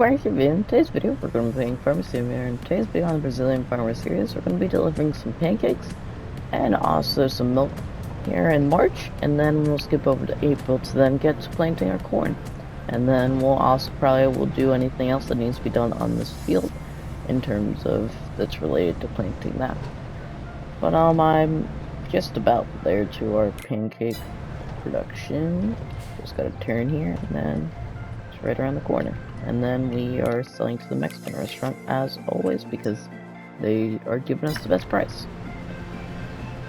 Thank you, in today's video we're going to be playing Farmer Simulator. In today's video on the Brazilian Farmer series, we're going to be delivering some pancakes and also some milk here in March, and then we'll skip over to April to then get to planting our corn. And then we'll also will do anything else that needs to be done on this field in terms of that's related to planting that. But I'm just about there to our pancake production. Just gotta turn here and then it's right around the corner. And then we are selling to the Mexican restaurant as always because they are giving us the best price.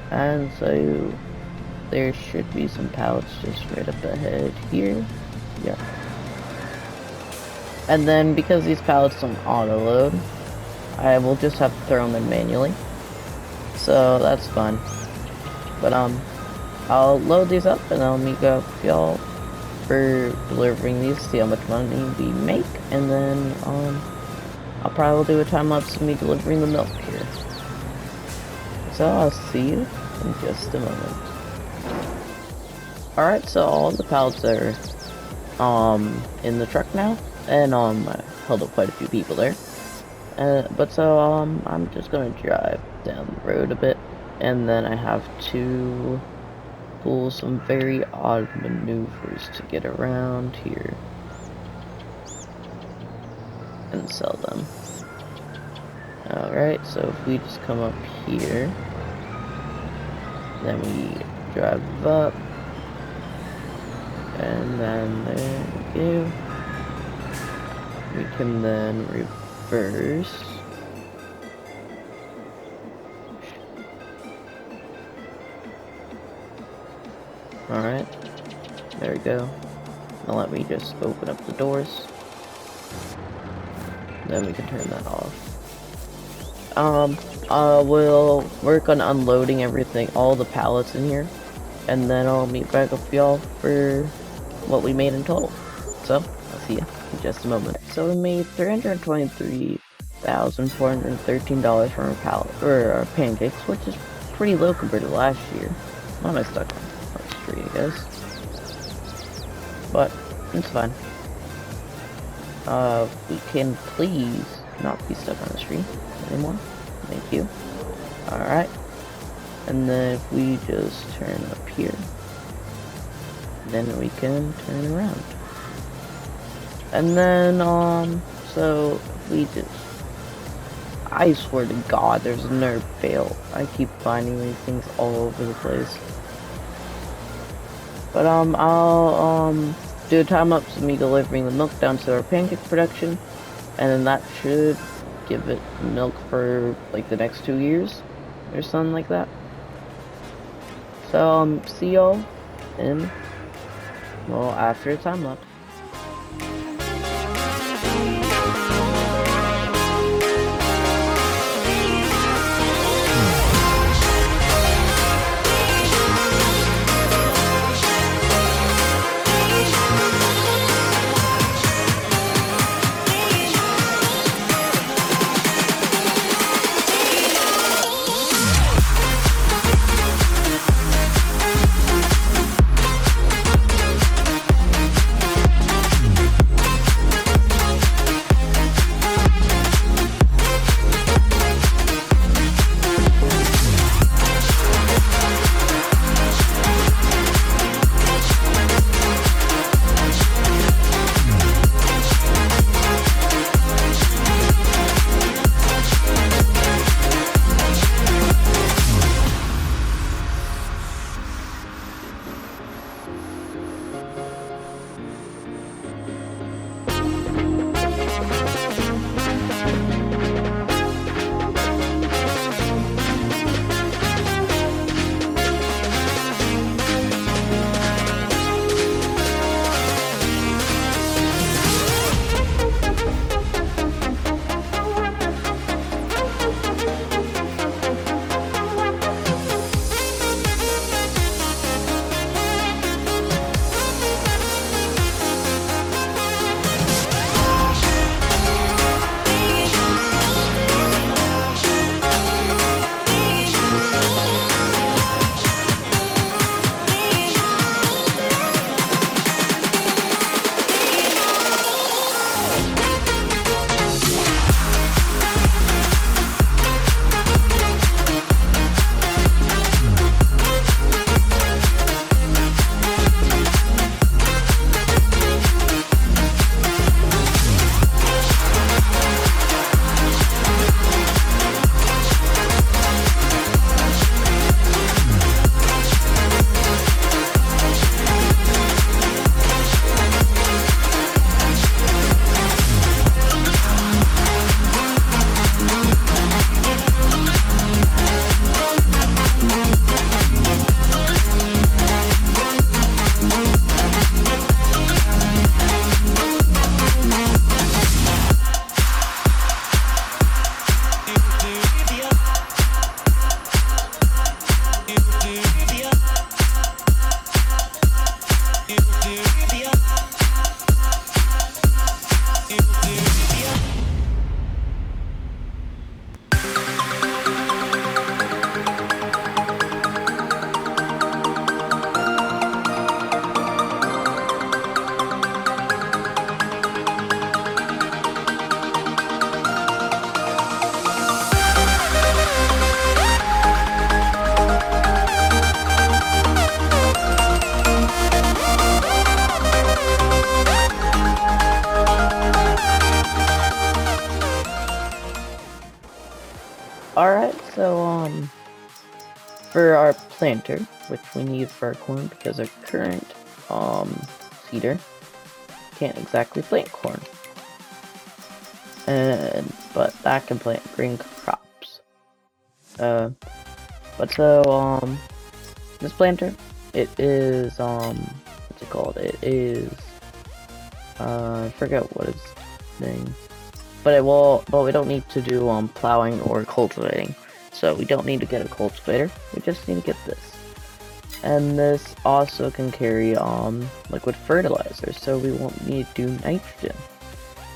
And so there should be some pallets just right up ahead here. Yeah. And then because these pallets don't auto load, I will just have to throw them in manually. So that's fun. But I'll load these up and I'll meet up with y'all for delivering these, see how much money we make, and then I'll probably do a time lapse of me delivering the milk here. So I'll see you in just a moment. Alright, so all the pallets are in the truck now, and I held up quite a few people there. But so I'm just gonna drive down the road a bit, and then I have to pull some very odd maneuvers to get around here and sell them. Alright, so if we just come up here, then we drive up, and then there we go. We can then reverse. Alright, there we go. Now let me just open up the doors. Then we can turn that off. We'll work on unloading everything, all the pallets in here. And then I'll meet back up with y'all for what we made in total. So, I'll see you in just a moment. So we made $323,413 from our our pancakes, which is pretty low compared to last year. Why am I stuck on the street, I guess? But it's fine. We can please not be stuck on the street anymore. Thank you. Alright. And then if we just turn up here, then we can turn around. And then, so if we just, I swear to God, there's a nerve fail. I keep finding these things all over the place. But, I'll, do a time lapse of me delivering the milk down to our pancake production, and then that should give it milk for, like, the next 2 years, or something like that. So, see y'all in, well, after a time lapse. Alright, so, for our planter, which we need for our corn, because our current, seeder can't exactly plant corn. But that can plant green crops. This planter, it is, what's it called? It is, I forget what its name. But we don't need to do, plowing or cultivating. So we don't need to get a cultivator, we just need to get this. And this also can carry, liquid fertilizer, so we won't need to do nitrogen.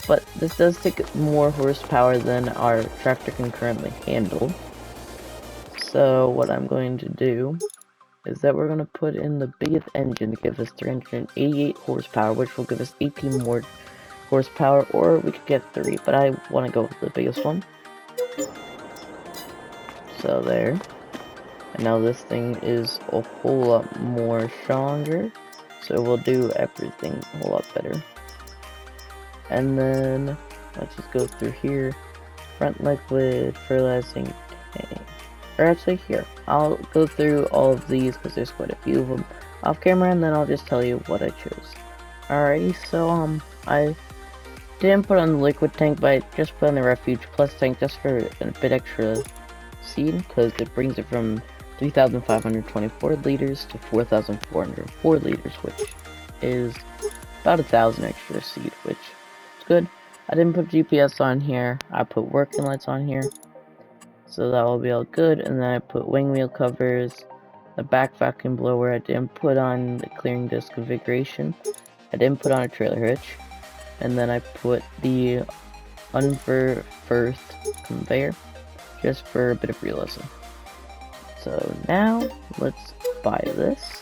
But this does take more horsepower than our tractor can currently handle. So what I'm going to do is that we're going to put in the biggest engine to give us 388 horsepower, which will give us 18 more horsepower, or we could get 3, but I want to go with the biggest one. So there. And now this thing is a whole lot more stronger, so we'll do everything a whole lot better. And then let's just go through here. Front liquid, fertilizing tank. Or actually here, I'll go through all of these because there's quite a few of them off camera, and then I'll just tell you what I chose. Alrighty, so I didn't put on the liquid tank, but I just put on the refuge plus tank just for a bit extra seed, because it brings it from 3,524 liters to 4,404 liters, which is about 1,000 extra seed, which is good. I didn't put GPS on here, I put working lights on here, so that will be all good. And then I put wing wheel covers, the back vacuum blower. I didn't put on the clearing disc configuration, I didn't put on a trailer hitch, and then I put the unversed conveyor just for a bit of realism. So now let's buy this,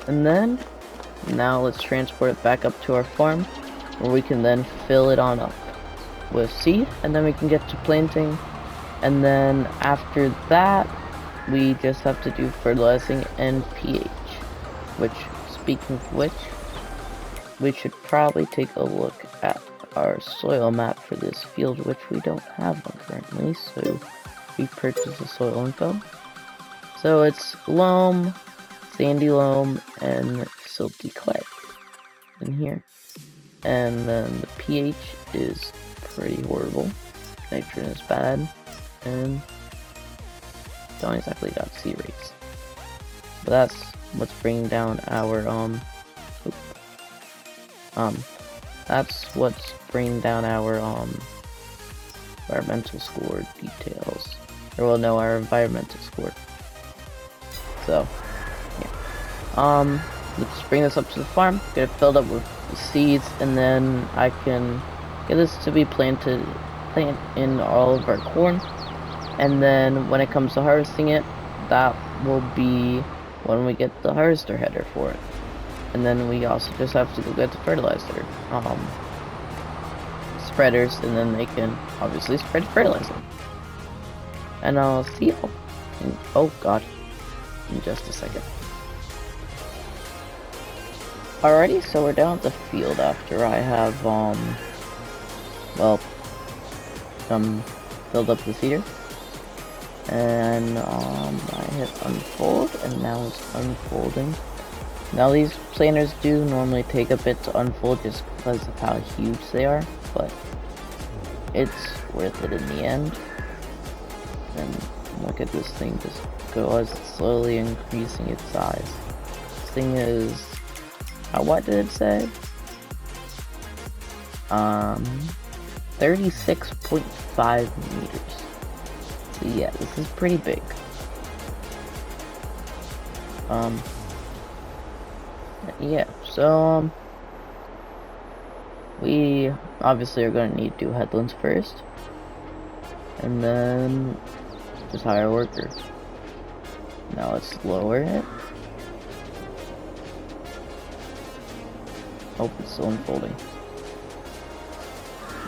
and then now let's transport it back up to our farm, where we can then fill it on up with seed, and then we can get to planting. And then after that we just have to do fertilizing and pH, which, speaking of which, we should probably take a look at our soil map for this field, which we don't have one currently, so we purchased the soil info. So it's loam, sandy loam, and silty clay in here. And then the pH is pretty horrible. Nitrogen is bad, and don't exactly got C rates. But that's what's bringing down our that's what's bringing down our environmental score details. Or well, no, our environmental score. So yeah. Let's bring this up to the farm, get it filled up with seeds, and then I can get this to be plant in all of our corn. And then when it comes to harvesting it, that will be when we get the harvester header for it. And then we also just have to go get the fertilizer spreaders, and then they can obviously spread fertilizer. And I'll see you oh god, in just a second. Alrighty, so we're down at the field after I have filled up the seeder. And I hit unfold, and now it's unfolding. Now these planters do normally take a bit to unfold just because of how huge they are, but it's worth it in the end. And look at this thing just go as it's slowly increasing its size. This thing is, what did it say? 36.5 meters. So yeah, this is pretty big. Yeah, so we obviously are going to need to do headlands first, and then just hire a worker. Now let's lower it. Oh, it's still unfolding.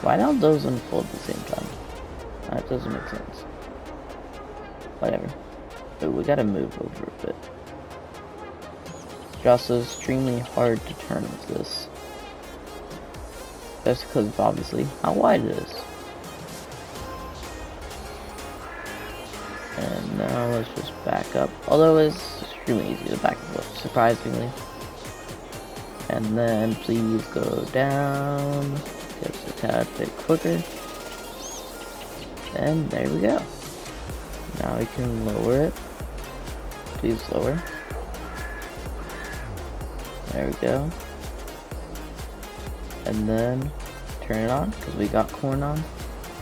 Why don't those unfold at the same time? That doesn't make sense. Whatever. But we gotta move over a bit. It's also extremely hard to turn with this. That's because of obviously how wide it is. Now let's just back up. Although it's extremely easy to back up, surprisingly. And then please go down. Gets a tad bit quicker. And there we go. Now we can lower it. Please lower. There we go. And then turn it on because we got corn on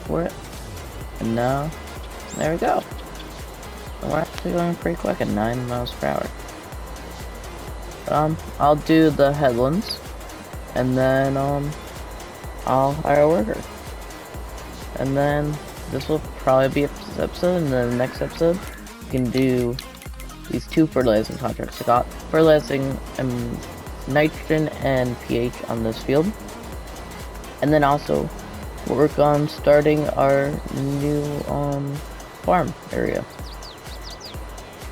for it. And now, there we go. And we're actually going pretty quick at 9 miles per hour. I'll do the headlands, and then I'll hire a worker. And then this will probably be this episode, and then the next episode we can do these 2 fertilizing contracts. I got fertilizing nitrogen and pH on this field, and then also work on starting our new farm area.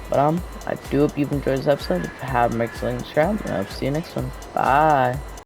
But I do hope you've enjoyed this episode. If you have, make sure to subscribe, and I'll see you next one. Bye.